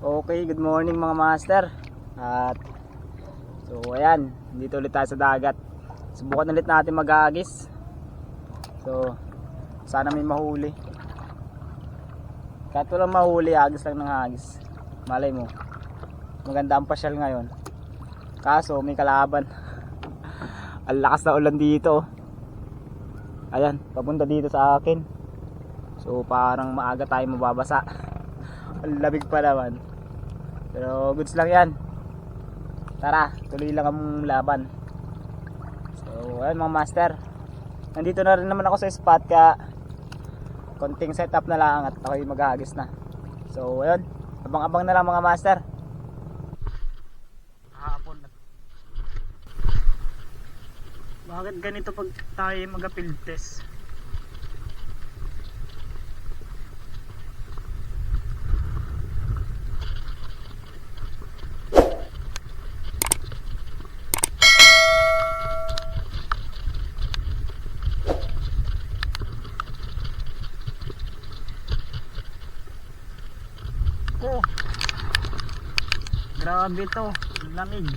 Okay, good morning mga master. At so ayan, dito ulit tayo sa dagat. Subukan ulit natin mag-aagis. So sana may mahuli. Kahit walang mahuli, agis lang ng agis. Malay mo, maganda ang pasyal ngayon. Kaso may kalaban. Ang lakas na ulan dito. Ayan, papunta dito sa akin. So parang maaga tayo mababasa. Ang lamig pa naman. Pero goods lang yan. Tara, tuloy lang ang laban. So ayan mga master, nandito na rin naman ako sa spot, kaya konting setup na lang at ako'y maghahagis na. So ayun, abang-abang na lang mga master. Hapon na. Bakit ganito pag tayo mag-field test? Oh, grabe to, lamig.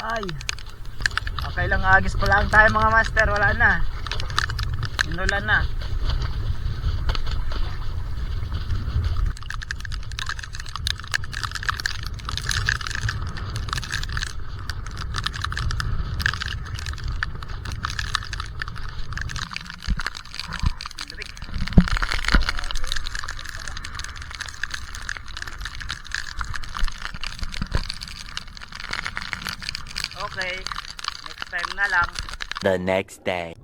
Ay, okay lang, agis pa lang tayo mga master. Wala na, inulan na. Okay, next time na lang. The next day.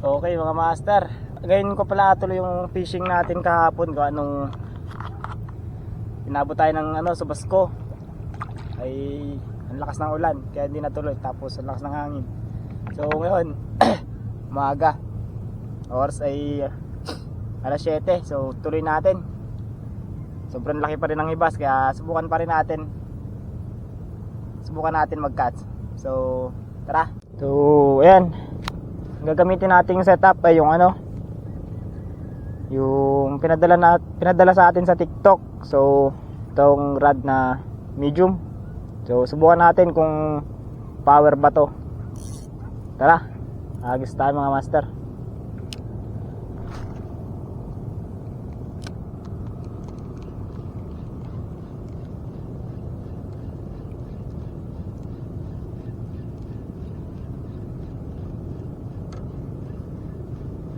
Okay mga master, ngayon ko pala tuloy yung fishing natin kahapon. Kung anong inabot tayo ng Subasco, ay ang lakas ng ulan kaya hindi natuloy. Tapos ang lakas ng hangin. So ngayon umaga, oras ay alas 7. So tuloy natin. Sobrang laki pa rin ng hibas, kaya subukan natin mag-catch. So tara. So ayan, gagamitin natin yung setup ay yung yung pinadala sa atin sa TikTok. So itong rod na medium. So subukan natin kung power ba to. Tara, agis tayo mga master.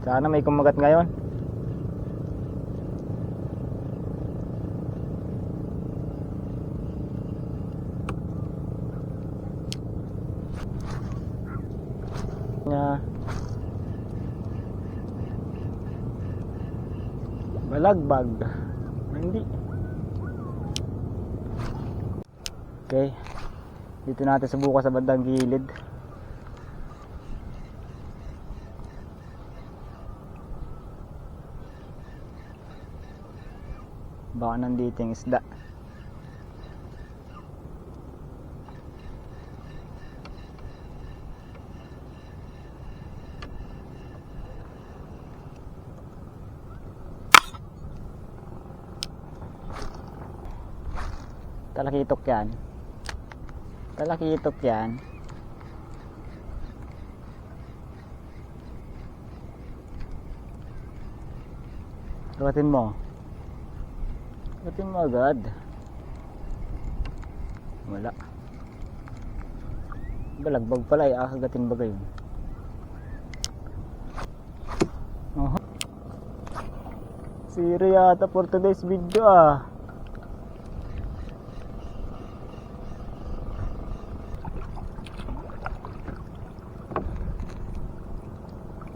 Sana may kumagat ngayon. Balagbag. Hindi. Okay. Dito natin subukan sa bandang gilid. Baka nandito yung isda. Talakitok yan. Talakitok yan. Ruwatin mo. Ruwatin mo agad. Wala. Balagbag pala ay akagatin bagay yun. Siri yata for today's video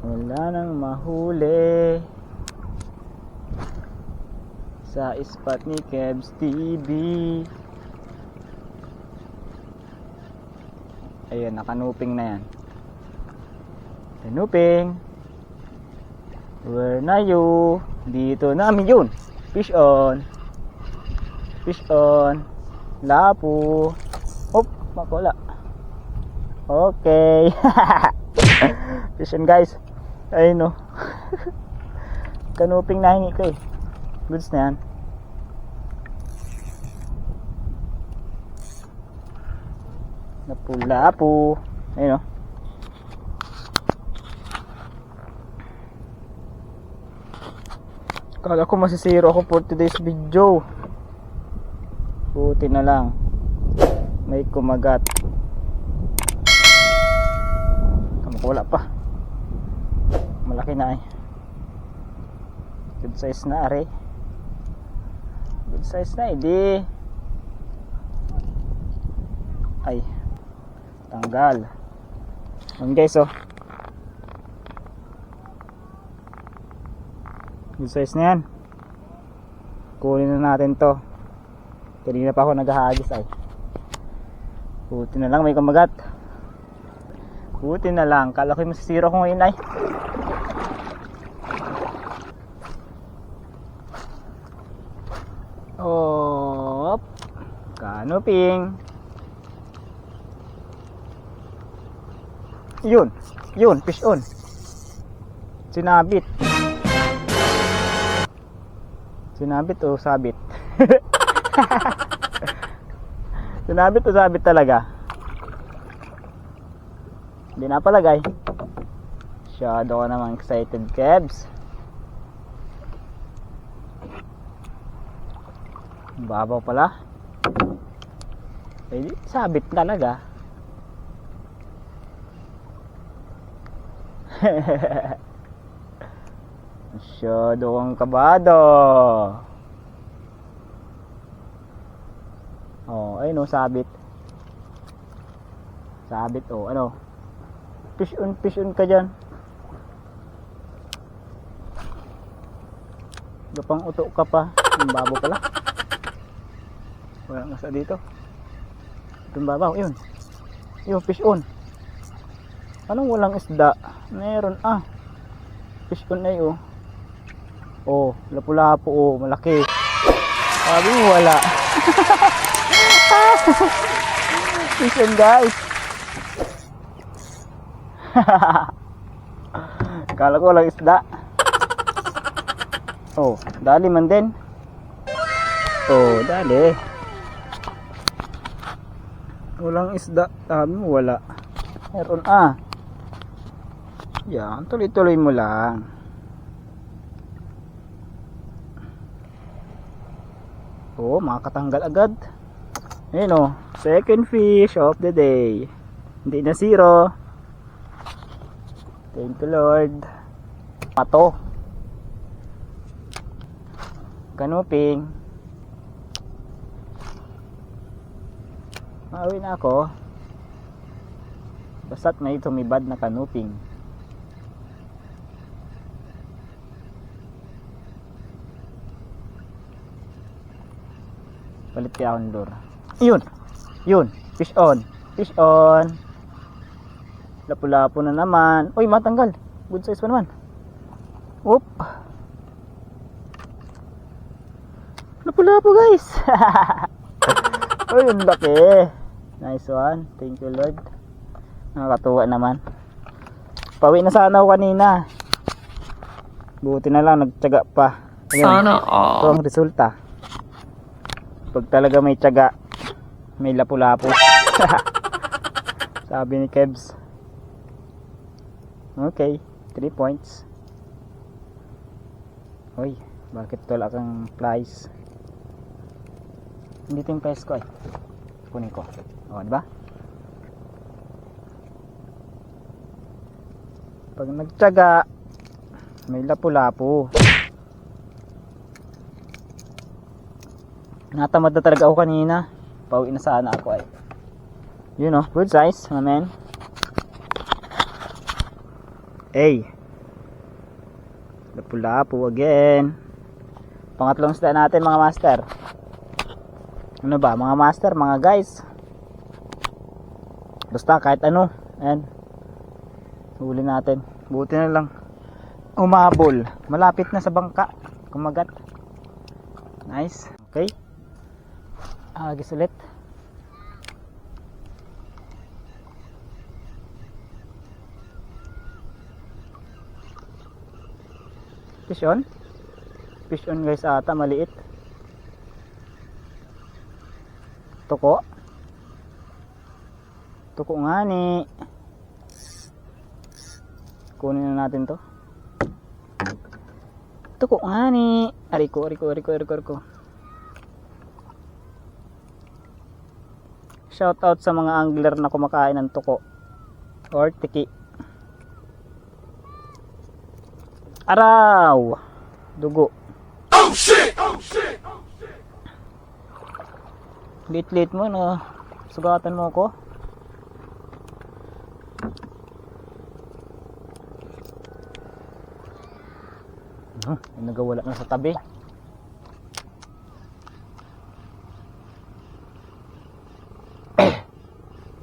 Wala nang mahuli sa spot ni Kebs TV. Ayun, nakanuping na yan. Kanuping, where na you? Dito namin yun. Fish on. Fish on. Lapu. Hop, makula. Okay. Fish on guys. Ayun no. Kanuping nahingi ko eh. Goods na yan. Napula po. Ayun o. Kala ko masisiro ako for today's video. Buti na lang may kumagat. Wala pa. Malaki na eh. Good size na are. Good size na di. Ay. Tanggal. Yan guys oh. Good size na yan. Kunin na natin to. Kanina pa ako naghahagis ay. Buti na lang may kumagat. Buti na lang. Kala ko yung masisira ko ngayon ay. Op. Canoping. Yun. Yun. Fish on. Sinabit. Sinabit o sabit? Sinabit o sabit talaga? Hindi napalagay. Masyado ko naman excited, Kebs. Babaw pala. Pwede, sabit talaga. Masyado kong kabado. Oh, ayun o, sabit. Sabit o, ano? Fish on ka dyan. Gapang uto ka pa. Ang babo pala. Walang nasa dito. Itong babaw, yun. Yung fish on. Anong walang isda? Meron fish on ay oh. Oh, lapu-lapu oh, malaki. Sabi mo wala. Fish on guys. Kala ko walang isda. Oh, dali man din. Oh, dali. Walang isda. Sabi mo wala. Meron yan, tuloy-tuloy mo lang. Oh, makakatanggal agad. Ayun oh, second fish of the day. Hindi na zero. Thank you Lord. Pato. Canoping. Mauwi na ako. Basta't may tumibad na canoping. Palit kaya akong lure. Yun. Yun. Fish on. Fish on. Lapu-lapu na naman. Uy, matanggal. Good size pa naman. Oop. Lapu-lapu guys. Uy, yung laki. Nice one. Thank you Lord. Nakakatuwa naman. Pawi na sana ako kanina. Buti na lang nagtiyaga pa. Ayun. Sana all. Ito ang resulta. Pag talaga may tiyaga, may lapu-lapu. Sabi ni Kebs. Okay, 3 points. Uy, bakit wala kang flies? Hindi ito yung flies ko eh. Kunin ko. O, diba? Pag nagtiyaga, may lapu-lapu. Natamad na talaga ako kanina. Pauwi na sana ako ay. You know, good size, my man. Hey. Lapu-lapu again. Pangatlong isda natin mga master. Ano ba mga master, mga guys? Basta kahit ano. Ayan. Huli natin. Buti na lang. Umabol. Malapit na sa bangka. Kumagat. Nice. Okay. Agis ulit. Fish on. Fish on guys ata, maliit. Tuko. Tuko nga ni. Kunin na natin to. Tuko nga ni. Ariko. Shout out sa mga angler na kumakain ng tuko or tiki. Araw. Dugo. Oh shit! Lit mo no. Sugatan mo ko. Nagawala na sa tabi.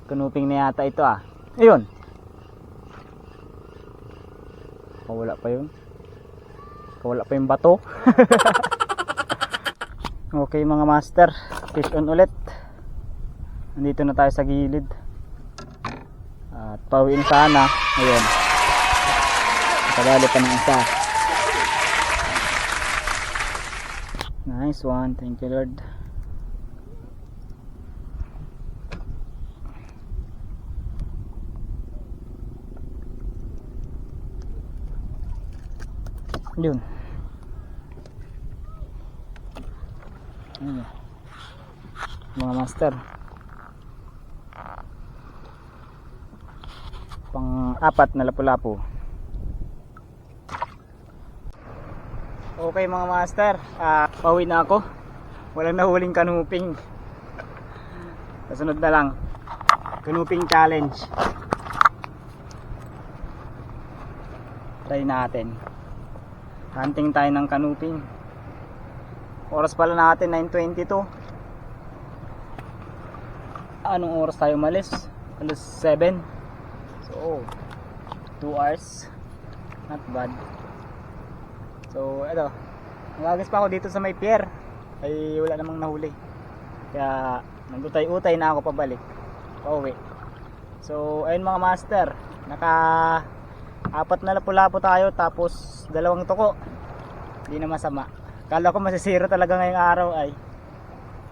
Kanuping na yata ito ah. Ayun. Kawala pa yun. Kawala pa yung bato. Okay mga master, fish on ulit. Nandito na tayo sa gilid. At pauwiin sana. Ayun. Nakadali pa ng isa. Nice one, thank you Lord. Yun. Ayun. Mga master. Pang-apat na lapu-lapu. Okay mga master, pauwi na ako. Walang nahuling kanuping. Kasunod na lang, kanuping challenge. Try natin. Hunting tayo ng kanuping. Oras pala natin 9:22. Anong oras tayo malis? Alas 7. So 2 hours. Not bad. So eto, nagagas pa ako dito sa may pier. Ay wala namang nahuli. Kaya nagutay-utay na ako pabalik. Pauwi. So ayun mga master, naka apat na lapu-lapu tayo tapos dalawang tuko. Hindi na masama. Kala ko masisira talaga ngayong araw ay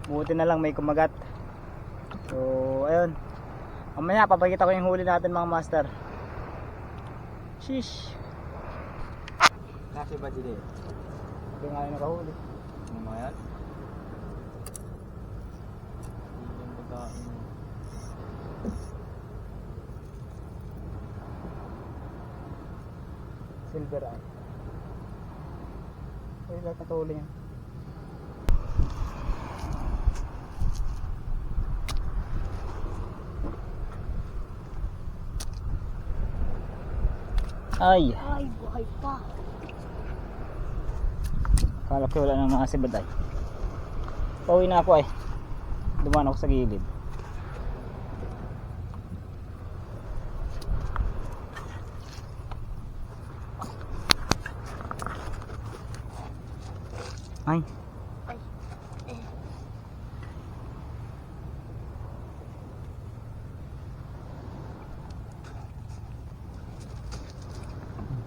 buti na lang may kumagat. So ayun, mamaya papakita ko yung huli natin mga master. Sheesh. Kasi ba dito? Ito nga yung nakahuli. Ano mga yan? Yung pagkain mo. Silver eye. Ay, lahat nakahuli yan. Ay, buhay pa. kala ko wala nang mga sibaday. Pauwi na ako ay. Dumaan ako sa gilid. Ay.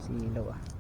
Silaw ah.